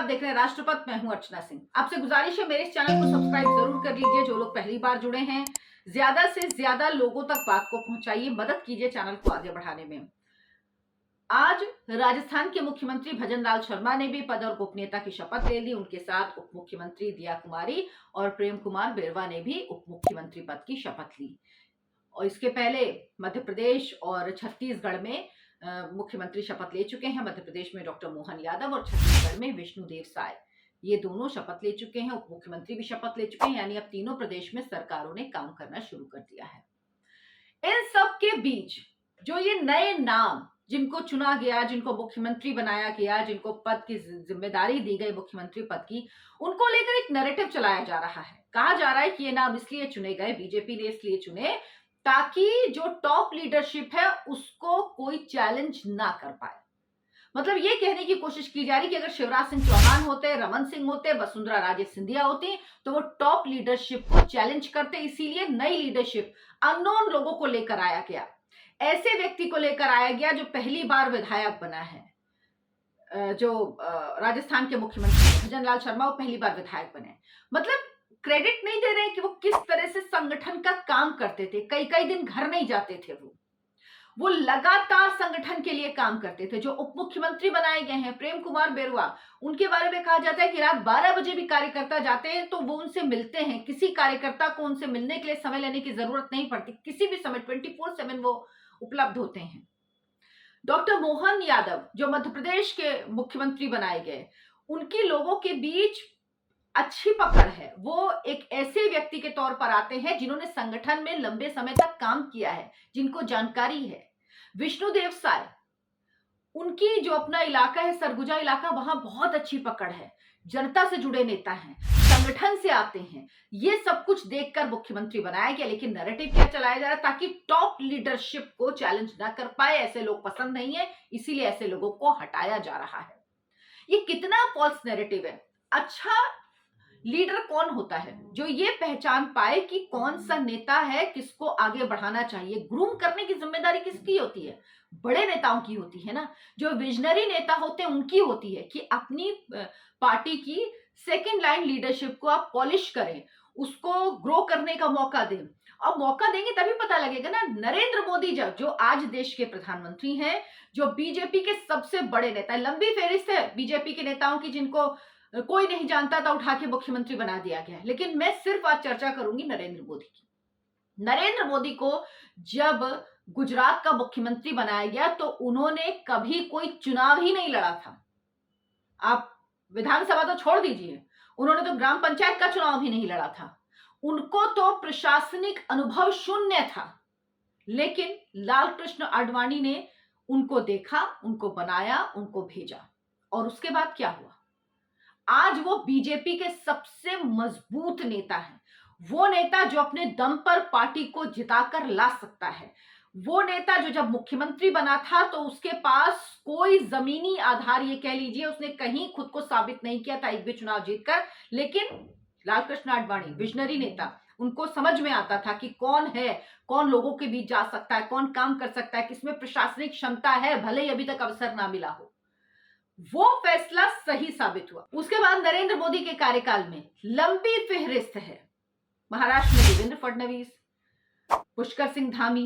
आप देख रहे हैं राष्ट्रपत। मैं हूं अर्चना सिंह। आपसे गुजारिश है मेरे इस चैनल को सब्सक्राइब जरूर कर लीजिए। जो लोग पहली बार जुड़े हैं, ज्यादा से ज्यादा लोगों तक बात को पहुंचाइए, मदद कीजिए चैनल को आगे बढ़ाने में। आज राजस्थान के मुख्यमंत्री भजन लाल शर्मा ने भी पद और गोपनीयता की शपथ ले ली। उनके साथ उप मुख्यमंत्री दिया कुमारी और प्रेम कुमार बेरवा ने भी उप मुख्यमंत्री पद की शपथ ली। और इसके पहले मध्य प्रदेश और छत्तीसगढ़ में मुख्यमंत्री शपथ ले चुके हैं। मध्य प्रदेश में डॉक्टर मोहन यादव और छत्तीसगढ़ में विष्णुदेव साय, ये दोनों शपथ ले चुके हैं। उप मुख्यमंत्री भी शपथ ले चुके हैं, यानी अब तीनों प्रदेश में सरकारों ने काम करना शुरू कर दिया है। इन सब के बीच जो ये नए नाम जिनको चुना गया, जिनको मुख्यमंत्री बनाया गया, जिनको पद की जिम्मेदारी दी गई मुख्यमंत्री पद की, उनको लेकर एक नैरेटिव चलाया जा रहा है। कहा जा रहा है कि ये नाम इसलिए चुने गए, बीजेपी ने इसलिए चुने ताकि जो टॉप लीडरशिप है उसको कोई चैलेंज ना कर पाए। मतलब ये कहने की कोशिश की जा रही कि अगर शिवराज सिंह चौहान होते, रमन सिंह होते, वसुंधरा राजे सिंधिया होती, तो वो टॉप लीडरशिप को चैलेंज करते। इसीलिए नई लीडरशिप अननोन लोगों को लेकर आया गया। ऐसे व्यक्ति को लेकर आया गया जो पहली बार विधायक बना है, जो राजस्थान के मुख्यमंत्री भजन लाल शर्मा, वो पहली बार विधायक बने। मतलब क्रेडिट नहीं दे रहे कि वो किस तरह से संगठन का काम करते थे। कई कई दिन घर नहीं जाते थे। वो लगातार संगठन के लिए काम करते थे। जो उप मुख्यमंत्री बनाए गए हैं प्रेम कुमार बेरवा, उनके बारे में कहा जाता है कि रात 12 बजे भी कार्यकर्ता जाते हैं तो वो उनसे मिलते हैं। किसी कार्यकर्ता को उनसे मिलने के लिए समय लेने की जरूरत नहीं पड़ती, किसी भी समय 24/7 वो उपलब्ध होते हैं। डॉक्टर मोहन यादव जो मध्य प्रदेश के मुख्यमंत्री बनाए गए, उनकी लोगों के बीच अच्छी पकड़ है। वो एक ऐसे व्यक्ति के तौर पर आते हैं जिन्होंने संगठन में लंबे समय तक काम किया है, जिनको जानकारी है। विष्णुदेव साय, उनकी जो अपना इलाका है सरगुजा इलाका, वहां बहुत अच्छी पकड़ है। जनता से जुड़े नेता हैं, संगठन से आते हैं। ये सब कुछ देखकर मुख्यमंत्री बनाया गया। लेकिन नैरेटिव क्या चलाया जा रहा है, ताकि टॉप लीडरशिप को चैलेंज ना कर पाए। ऐसे लोग पसंद नहीं है, इसीलिए ऐसे लोगों को हटाया जा रहा है। ये कितना फॉल्स नैरेटिव है। अच्छा लीडर कौन होता है जो ये पहचान पाए कि कौन सा नेता है, किसको आगे बढ़ाना चाहिए। ग्रूम करने की जिम्मेदारी किसकी होती है? बड़े नेताओं की होती है ना। जो विजनरी नेता होते हैं उनकी होती है कि अपनी पार्टी की सेकंड लाइन लीडरशिप को आप पॉलिश करें, उसको ग्रो करने का मौका दें। अब मौका देंगे तभी पता लगेगा ना। नरेंद्र मोदी जो आज देश के प्रधानमंत्री हैं, जो बीजेपी के सबसे बड़े नेता, लंबी फेहरिस्त है बीजेपी के नेताओं की जिनको कोई नहीं जानता था, उठा के मुख्यमंत्री बना दिया गया। लेकिन मैं सिर्फ आज चर्चा करूंगी नरेंद्र मोदी की। नरेंद्र मोदी को जब गुजरात का मुख्यमंत्री बनाया गया तो उन्होंने कभी कोई चुनाव ही नहीं लड़ा था। आप विधानसभा तो छोड़ दीजिए, उन्होंने तो ग्राम पंचायत का चुनाव भी नहीं लड़ा था। उनको तो प्रशासनिक अनुभव शून्य था। लेकिन लाल कृष्ण आडवाणी ने उनको देखा, उनको बनाया, उनको भेजा। और उसके बाद क्या हुआ? आज वो बीजेपी के सबसे मजबूत नेता हैं। वो नेता जो अपने दम पर पार्टी को जिताकर ला सकता है। वो नेता जो जब मुख्यमंत्री बना था तो उसके पास कोई जमीनी आधार, ये कह लीजिए, उसने कहीं खुद को साबित नहीं किया था एक भी चुनाव जीतकर। लेकिन लालकृष्ण आडवाणी विजनरी नेता, उनको समझ में आता था कि कौन है, कौन लोगों के बीच जा सकता है, कौन काम कर सकता है, किसमें प्रशासनिक क्षमता है, भले ही अभी तक अवसर ना मिला हो। वो फैसला सही साबित हुआ। उसके बाद नरेंद्र मोदी के कार्यकाल में लंबी फेहरिस्त है। महाराष्ट्र में देवेंद्र फडणवीस, पुष्कर सिंह धामी,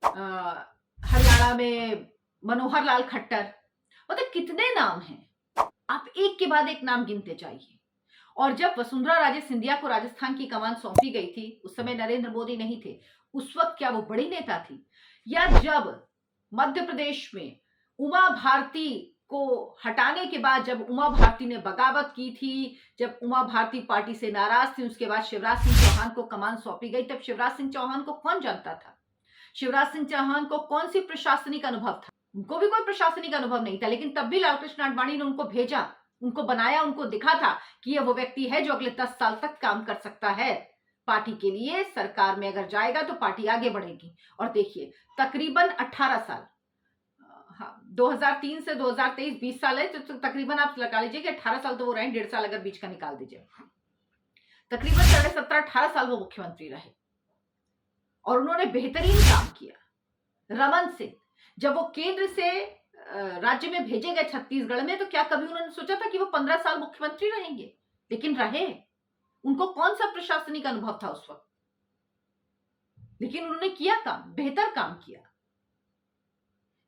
हरियाणा में मनोहर लाल खट्टर, मतलब कितने नाम हैं। आप एक के बाद एक नाम गिनते जाइए। और जब वसुंधरा राजे सिंधिया को राजस्थान की कमान सौंपी गई थी, उस समय नरेंद्र मोदी नहीं थे। उस वक्त क्या वो बड़ी नेता थी? या जब मध्य प्रदेश में उमा भारती को हटाने के बाद, जब उमा भारती ने बगावत की थी, जब उमा भारती पार्टी से नाराज थी, उसके बाद शिवराज सिंह चौहान को कमान सौंपी गई, तब शिवराज सिंह चौहान को कौन जानता था? शिवराज सिंह चौहान को कौन सी प्रशासनिक अनुभव था? उनको भी कोई प्रशासनिक अनुभव नहीं था। लेकिन तब भी लालकृष्ण आडवाणी ने उनको भेजा, उनको बनाया, उनको दिखा था कि यह वो व्यक्ति है जो अगले 10 साल तक काम कर सकता है पार्टी के लिए। सरकार में अगर जाएगा तो पार्टी आगे बढ़ेगी। और देखिए, तकरीबन 18 साल, 2003 से 2023 20 साल है, तो तकरीबन आप लगा लीजिए कि 18 साल तो वो रहे, 1.5 साल अगर बीच का निकाल दीजिए, तकरीबन 17.5-18 साल वो मुख्यमंत्री रहे और उन्होंने बेहतरीन काम किया। रमन सिंह, जब वो केंद्र से राज्य में भेजे गए छत्तीसगढ़ में, तो क्या कभी उन्होंने सोचा था कि वो 15 साल मुख्यमंत्री रहेंगे? लेकिन रहे। उनको कौन सा प्रशासनिक अनुभव था उस वक्त, लेकिन उन्होंने किया काम, बेहतर काम किया।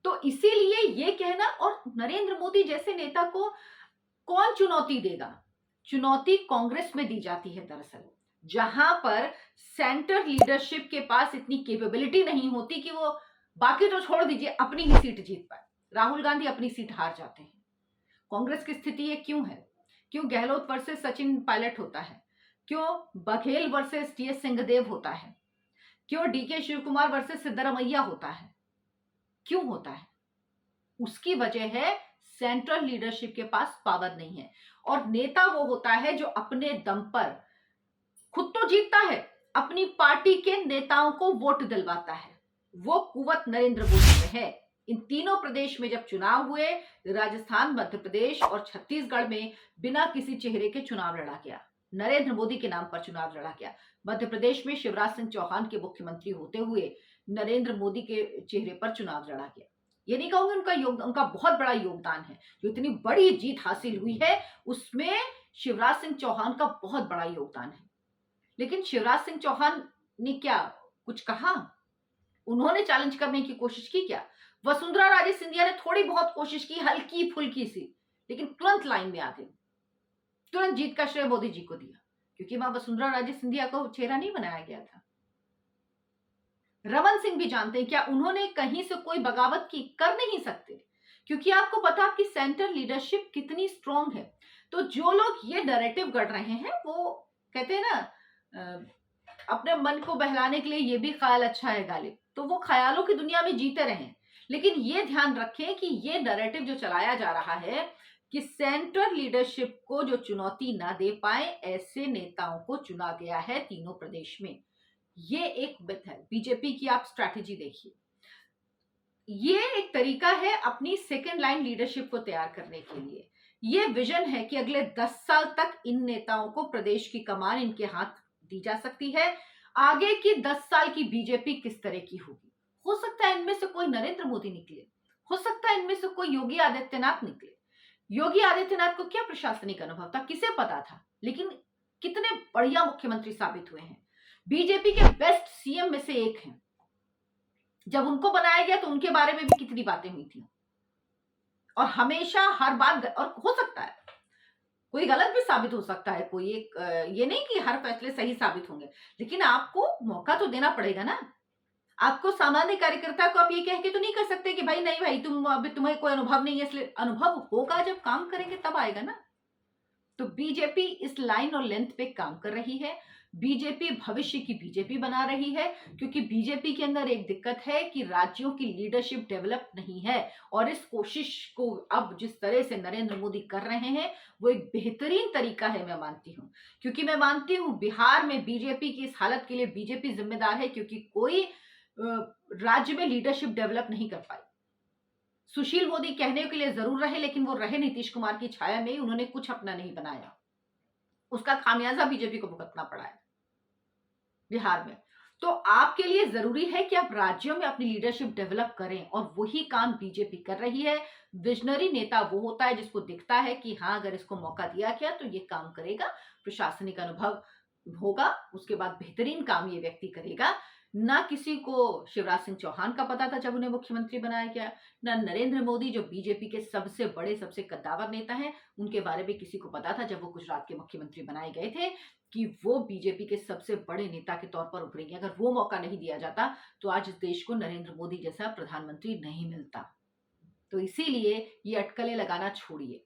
तो इसीलिए ये कहना, और नरेंद्र मोदी जैसे नेता को कौन चुनौती देगा? चुनौती कांग्रेस में दी जाती है दरअसल, जहां पर सेंटर लीडरशिप के पास इतनी कैपेबिलिटी नहीं होती कि वो, बाकी तो छोड़ दीजिए, अपनी ही सीट जीत पाए। राहुल गांधी अपनी सीट हार जाते हैं। कांग्रेस की स्थिति ये क्यों है? क्यों गहलोत वर्सेस सचिन पायलट होता है? क्यों बघेल वर्सेस टीएस सिंहदेव होता है? क्यों डीके शिव कुमार वर्सेस सिद्धरमैया होता है? क्यों होता है? उसकी वजह है सेंट्रल लीडरशिप के पास पावर नहीं है। और नेता वो होता है जो अपने दम पर खुद तो जीतता है, अपनी पार्टी के नेताओं को वोट दिलवाता है। वो कुवत नरेंद्र मोदी में है। इन तीनों प्रदेश में जब चुनाव हुए, राजस्थान, मध्य प्रदेश और छत्तीसगढ़ में बिना किसी चेहरे के चुनाव लड़ा गया। नरेंद्र मोदी के नाम पर चुनाव लड़ा गया। मध्य प्रदेश में शिवराज सिंह चौहान के मुख्यमंत्री होते हुए नरेंद्र मोदी के चेहरे पर चुनाव लड़ा गया। ये नहीं कहूंगी उनका बहुत बड़ा योगदान है, जो इतनी बड़ी जीत हासिल हुई है उसमें शिवराज सिंह चौहान का बहुत बड़ा योगदान है। लेकिन शिवराज सिंह चौहान ने क्या कुछ कहा? उन्होंने चैलेंज करने की कोशिश की क्या? वसुंधरा राजे सिंधिया ने थोड़ी बहुत कोशिश की, हल्की फुल्की सी, लेकिन तुरंत लाइन में आ गई। तुरंत जीत का श्रेय मोदी जी को दिया, क्योंकि मां वसुंधरा राजे सिंधिया को चेहरा नहीं बनाया गया था। रमन सिंह भी जानते हैं, क्या उन्होंने कहीं से कोई बगावत की? कर नहीं सकते, क्योंकि आपको पता आपकी सेंटर लीडरशिप कितनी स्ट्रांग है। तो जो लोग ये नैरेटिव गढ़ रहे हैं, वो कहते हैं ना, अपने मन को बहलाने के लिए ये भी ख्याल अच्छा है गालिब, तो वो ख्यालों की दुनिया में जीते रहें। लेकिन ये ध्यान रखें कि ये नैरेटिव जो चलाया जा रहा है कि सेंट्रल लीडरशिप को जो चुनौती ना दे पाए, ऐसे नेताओं को चुना गया है तीनों प्रदेश में। ये एक मिथ है। बीजेपी की आप स्ट्रैटेजी देखिए, ये एक तरीका है अपनी सेकेंड लाइन लीडरशिप को तैयार करने के लिए। ये विजन है कि अगले 10 साल तक इन नेताओं को प्रदेश की कमान इनके हाथ दी जा सकती है। आगे की 10 साल की बीजेपी किस तरह की होगी? हो सकता है इनमें से कोई नरेंद्र मोदी निकले, हो सकता है इनमें से कोई योगी आदित्यनाथ निकले। योगी आदित्यनाथ को क्या प्रशासनिक अनुभव था, किसे पता था? लेकिन कितने बढ़िया मुख्यमंत्री साबित हुए हैं। बीजेपी के बेस्ट सीएम में से एक हैं। जब उनको बनाया गया तो उनके बारे में भी कितनी बातें हुई थी, और हमेशा हर बात, और हो सकता है कोई गलत भी साबित हो सकता है, कोई एक, ये नहीं कि हर फैसले सही साबित होंगे, लेकिन आपको मौका तो देना पड़ेगा ना। आपको सामान्य कार्यकर्ता को आप ये कह के तो नहीं कर सकते कि भाई नहीं भाई, तुम अभी तुम्हें कोई अनुभव नहीं है, इसलिए अनुभव होगा जब काम करेंगे तब आएगा ना। तो बीजेपी इस लाइन और लेंथ पे काम कर रही है। बीजेपी भविष्य की बीजेपी बना रही है, क्योंकि बीजेपी के अंदर एक दिक्कत है कि राज्यों की लीडरशिप डेवलप नहीं है। और इस कोशिश को अब जिस तरह से नरेंद्र मोदी कर रहे हैं, वो एक बेहतरीन तरीका है, मैं मानती हूं। क्योंकि मैं मानती हूं बिहार में बीजेपी की इस हालत के लिए बीजेपी जिम्मेदार है, क्योंकि कोई राज्य में लीडरशिप डेवलप नहीं कर पाई। सुशील मोदी कहने के लिए जरूर रहे, लेकिन वो रहे नीतीश कुमार की छाया में, उन्होंने कुछ अपना नहीं बनाया। उसका खामियाजा बीजेपी को भुगतना पड़ा है बिहार में। तो आपके लिए जरूरी है कि आप राज्यों में अपनी लीडरशिप डेवलप करें, और वही काम बीजेपी कर रही है। विजनरी नेता वो होता है जिसको दिखता है कि हाँ, अगर इसको मौका दिया गया तो ये काम करेगा, प्रशासनिक अनुभव होगा, उसके बाद बेहतरीन काम ये व्यक्ति करेगा। ना किसी को शिवराज सिंह चौहान का पता था जब उन्हें मुख्यमंत्री बनाया गया, ना नरेंद्र मोदी जो बीजेपी के सबसे बड़े, सबसे कद्दावर नेता हैं, उनके बारे में किसी को पता था जब वो गुजरात के मुख्यमंत्री बनाए गए थे कि वो बीजेपी के सबसे बड़े नेता के तौर पर उभरेंगे। अगर वो मौका नहीं दिया जाता तो आज इस देश को नरेंद्र मोदी जैसा प्रधानमंत्री नहीं मिलता। तो इसीलिए ये अटकलें लगाना छोड़िए।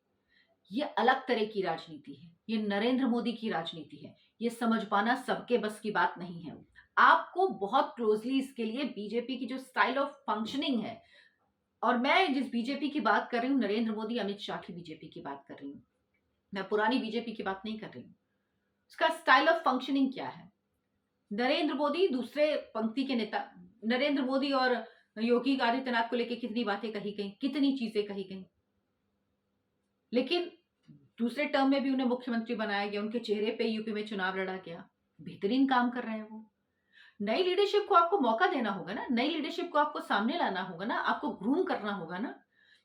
ये अलग तरह की राजनीति है, ये नरेंद्र मोदी की राजनीति है। ये समझ पाना सबके बस की बात नहीं है। आपको बहुत क्लोजली इसके लिए बीजेपी की जो स्टाइल ऑफ फंक्शनिंग है, और मैं जिस बीजेपी की बात कर रही हूँ, नरेंद्र मोदी अमित शाह की बीजेपी की बात कर रही हूँ, मैं पुरानी बीजेपी की बात नहीं कर रही हूँ। उसका स्टाइल ऑफ फंक्शनिंग क्या है? नरेंद्र मोदी दूसरे पंक्ति के नेता, नरेंद्र मोदी और योगी आदित्यनाथ को लेकर कितनी बातें कही गई, कितनी चीजें कही गई, लेकिन दूसरे टर्म में भी उन्हें मुख्यमंत्री बनाया गया, उनके चेहरे पे यूपी में चुनाव लड़ा गया। बेहतरीन काम कर रहे हैं वो। नई लीडरशिप को आपको मौका देना होगा ना, नई लीडरशिप को आपको सामने लाना होगा ना, आपको ग्रूम करना होगा ना।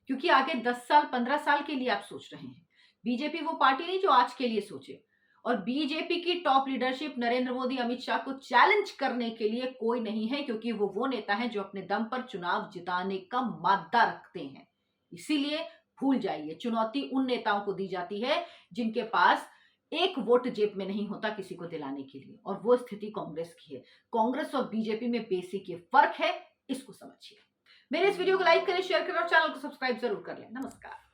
क्योंकि आगे 10 साल 15 साल के लिए आप सोच रहे हैं। बीजेपी वो पार्टी नहीं जो आज के लिए सोचे। और बीजेपी की टॉप लीडरशिप नरेंद्र मोदी, अमित शाह को चैलेंज करने के लिए कोई नहीं है, क्योंकि वो नेता हैं जो अपने दम पर चुनाव जिताने का मादा रखते हैं। इसीलिए भूल जाइए, चुनौती उन नेताओं को दी जाती है जिनके पास एक वोट जेब में नहीं होता किसी को दिलाने के लिए, और वो स्थिति कांग्रेस की है। कांग्रेस और बीजेपी में बेसिक ये फर्क है, इसको समझिए। मेरे इस वीडियो को लाइक करें, शेयर करें और चैनल को सब्सक्राइब जरूर कर लें। नमस्कार।